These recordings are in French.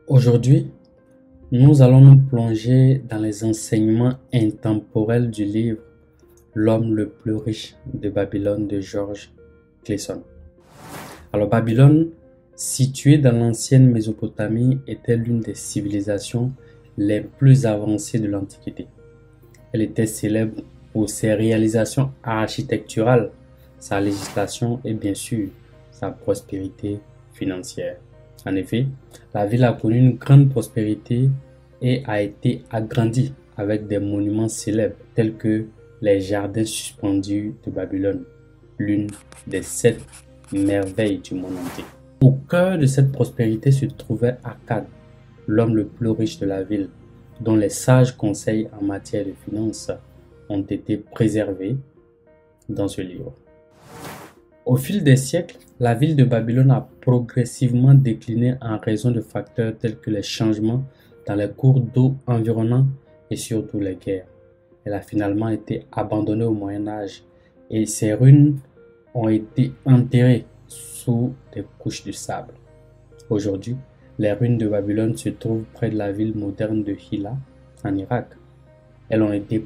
Aujourd'hui, nous allons nous plonger dans les enseignements intemporels du livre L'homme le plus riche de Babylone de George Clason. Alors Babylone, située dans l'ancienne Mésopotamie, était l'une des civilisations les plus avancées de l'Antiquité. Elle était célèbre pour ses réalisations architecturales, sa législation et bien sûr sa prospérité financière. En effet, la ville a connu une grande prospérité et a été agrandie avec des monuments célèbres tels que les jardins suspendus de Babylone, l'une des 7 merveilles du monde entier. Au cœur de cette prospérité se trouvait Akkad, l'homme le plus riche de la ville, dont les sages conseils en matière de finances ont été préservés dans ce livre. Au fil des siècles, la ville de Babylone a progressivement décliné en raison de facteurs tels que les changements dans les cours d'eau environnants et surtout les guerres. Elle a finalement été abandonnée au Moyen Âge et ses ruines ont été enterrées sous des couches de sable. Aujourd'hui, les ruines de Babylone se trouvent près de la ville moderne de Hilla, en Irak. Elles ont été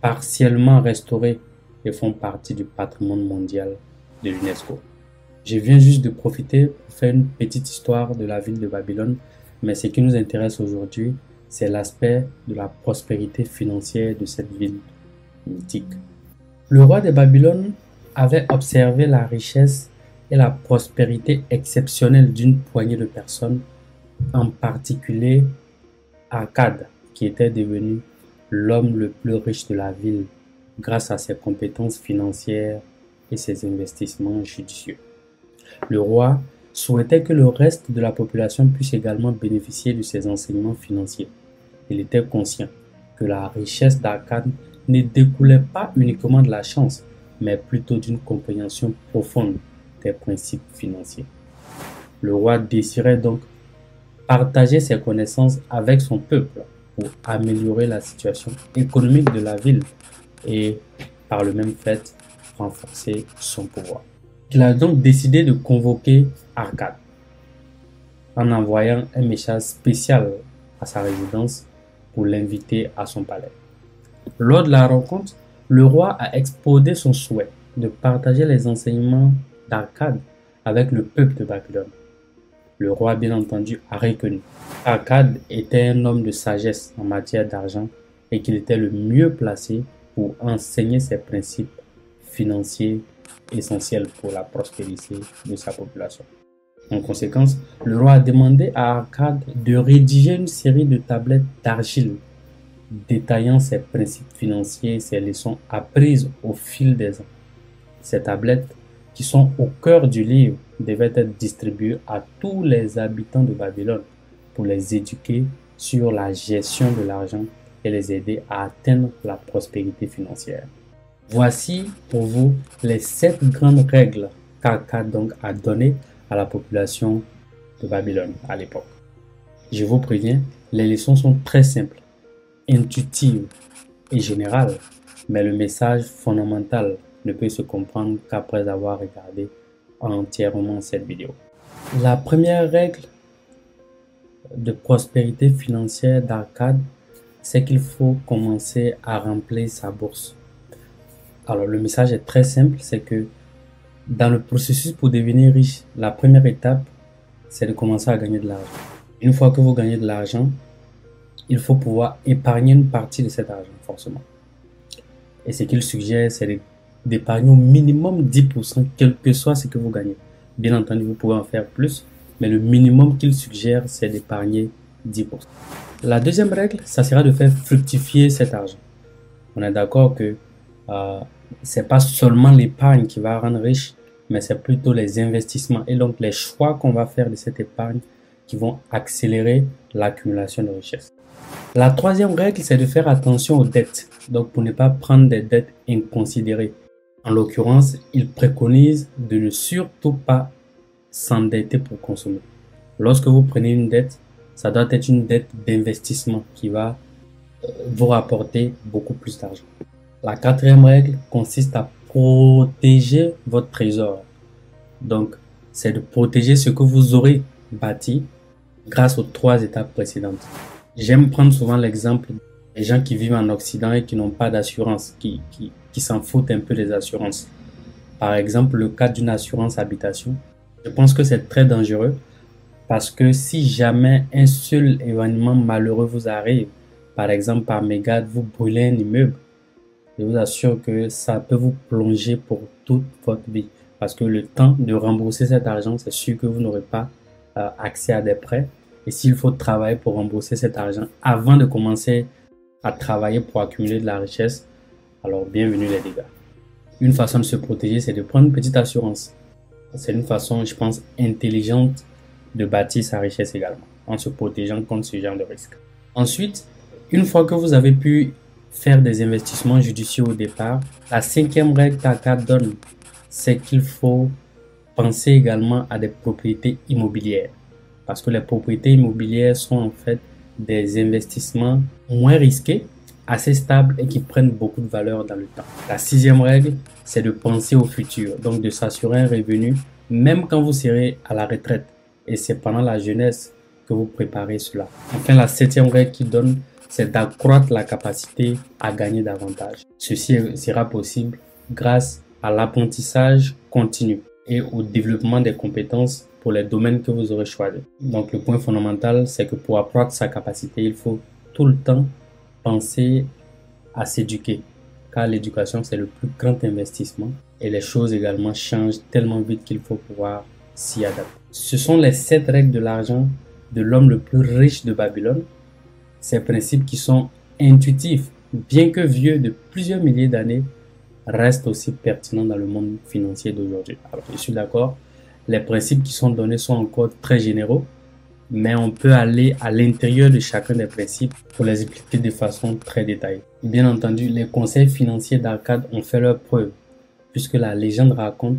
partiellement restaurées et font partie du patrimoine mondial de l'UNESCO. Je viens juste de profiter pour faire une petite histoire de la ville de Babylone, mais ce qui nous intéresse aujourd'hui, c'est l'aspect de la prospérité financière de cette ville mythique. Le roi de Babylone avait observé la richesse et la prospérité exceptionnelle d'une poignée de personnes, en particulier Akkad, qui était devenu l'homme le plus riche de la ville grâce à ses compétences financières et ses investissements judicieux. Le roi souhaitait que le reste de la population puisse également bénéficier de ses enseignements financiers. Il était conscient que la richesse d'Akkad ne découlait pas uniquement de la chance, mais plutôt d'une compréhension profonde des principes financiers. Le roi désirait donc partager ses connaissances avec son peuple pour améliorer la situation économique de la ville et, par le même fait, renforcer son pouvoir. Il a donc décidé de convoquer Akkad en envoyant un message spécial à sa résidence pour l'inviter à son palais. Lors de la rencontre, le roi a exposé son souhait de partager les enseignements d'Akkad avec le peuple de Babylone. Le roi, bien entendu, a reconnu qu'Akkad était un homme de sagesse en matière d'argent et qu'il était le mieux placé pour enseigner ses principes financiers essentiels pour la prospérité de sa population. En conséquence, le roi a demandé à Akkad de rédiger une série de tablettes d'argile détaillant ses principes financiers et ses leçons apprises au fil des ans. Ces tablettes, qui sont au cœur du livre, devaient être distribuées à tous les habitants de Babylone pour les éduquer sur la gestion de l'argent et les aider à atteindre la prospérité financière. Voici pour vous les 7 grandes règles qu'Akkad donc a données à la population de Babylone à l'époque. Je vous préviens, les leçons sont très simples, intuitives et générales, mais le message fondamental ne peut se comprendre qu'après avoir regardé entièrement cette vidéo. La première règle de prospérité financière d'Akkad, c'est qu'il faut commencer à remplir sa bourse. Alors le message est très simple, c'est que dans le processus pour devenir riche, la première étape, c'est de commencer à gagner de l'argent. Une fois que vous gagnez de l'argent, il faut pouvoir épargner une partie de cet argent, forcément. Et ce qu'il suggère, c'est d'épargner au minimum 10%, quel que soit ce que vous gagnez. Bien entendu, vous pouvez en faire plus, mais le minimum qu'il suggère, c'est d'épargner 10%. La deuxième règle, ça sera de faire fructifier cet argent. On est d'accord que c'est pas seulement l'épargne qui va rendre riche, mais c'est plutôt les investissements et donc les choix qu'on va faire de cette épargne qui vont accélérer l'accumulation de richesses. La troisième règle, c'est de faire attention aux dettes, donc pour ne pas prendre des dettes inconsidérées. En l'occurrence, il préconise de ne surtout pas s'endetter pour consommer. Lorsque vous prenez une dette, ça doit être une dette d'investissement qui va vous rapporter beaucoup plus d'argent. La quatrième règle consiste à protéger votre trésor. Donc, c'est de protéger ce que vous aurez bâti grâce aux 3 étapes précédentes. J'aime prendre souvent l'exemple des gens qui vivent en Occident et qui n'ont pas d'assurance, qui s'en foutent un peu des assurances. Par exemple, le cas d'une assurance habitation, je pense que c'est très dangereux parce que si jamais un seul événement malheureux vous arrive, par exemple par mégarde, vous brûlez un immeuble, je vous assure que ça peut vous plonger pour toute votre vie. Parce que le temps de rembourser cet argent, c'est sûr que vous n'aurez pas accès à des prêts. Et s'il faut travailler pour rembourser cet argent avant de commencer à travailler pour accumuler de la richesse, alors bienvenue les dégâts. Une façon de se protéger, c'est de prendre une petite assurance. C'est une façon, je pense, intelligente de bâtir sa richesse également, en se protégeant contre ce genre de risque. Ensuite, une fois que vous avez pu faire des investissements judicieux au départ, la 5e règle qu'ACAD donne, c'est qu'il faut penser également à des propriétés immobilières. Parce que les propriétés immobilières sont en fait des investissements moins risqués, assez stables et qui prennent beaucoup de valeur dans le temps. La 6e règle, c'est de penser au futur, donc de s'assurer un revenu même quand vous serez à la retraite. Et c'est pendant la jeunesse que vous préparez cela. Enfin, la 7e règle qui donne, c'est d'accroître la capacité à gagner davantage. Ceci sera possible grâce à l'apprentissage continu et au développement des compétences pour les domaines que vous aurez choisis. Donc le point fondamental, c'est que pour accroître sa capacité, il faut tout le temps penser à s'éduquer, car l'éducation, c'est le plus grand investissement et les choses également changent tellement vite qu'il faut pouvoir s'y adapter. Ce sont les 7 règles de l'argent de l'homme le plus riche de Babylone. Ces principes qui sont intuitifs, bien que vieux de plusieurs milliers d'années, restent aussi pertinents dans le monde financier d'aujourd'hui. Alors, je suis d'accord, les principes qui sont donnés sont encore très généraux, mais on peut aller à l'intérieur de chacun des principes pour les expliquer de façon très détaillée. Bien entendu, les conseils financiers d'Arcade ont fait leur preuve, puisque la légende raconte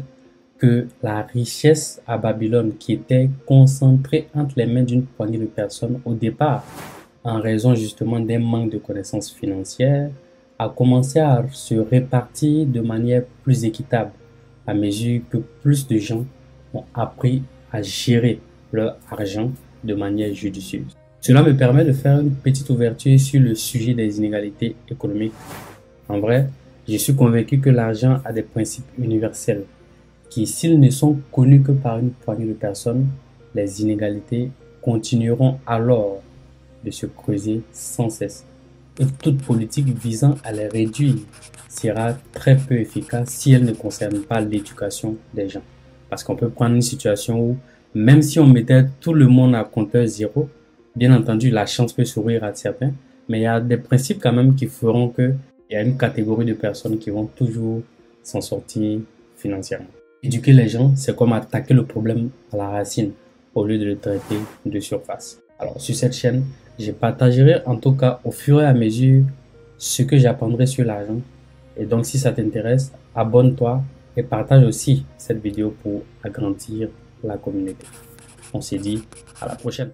que la richesse à Babylone, qui était concentrée entre les mains d'une poignée de personnes au départ, en raison justement d'un manque de connaissances financières, a commencé à se répartir de manière plus équitable à mesure que plus de gens ont appris à gérer leur argent de manière judicieuse. Cela me permet de faire une petite ouverture sur le sujet des inégalités économiques. En vrai, je suis convaincu que l'argent a des principes universels qui, s'ils ne sont connus que par une poignée de personnes, les inégalités continueront alors de se creuser sans cesse. Et toute politique visant à les réduire sera très peu efficace si elle ne concerne pas l'éducation des gens. Parce qu'on peut prendre une situation où, même si on mettait tout le monde à compteur zéro, bien entendu, la chance peut sourire à certains, mais il y a des principes quand même qui feront qu'il y a une catégorie de personnes qui vont toujours s'en sortir financièrement. Éduquer les gens, c'est comme attaquer le problème à la racine au lieu de le traiter de surface. Alors, sur cette chaîne, je partagerai en tout cas au fur et à mesure ce que j'apprendrai sur l'argent. Et donc, si ça t'intéresse, abonne-toi et partage aussi cette vidéo pour agrandir la communauté. On se dit à la prochaine.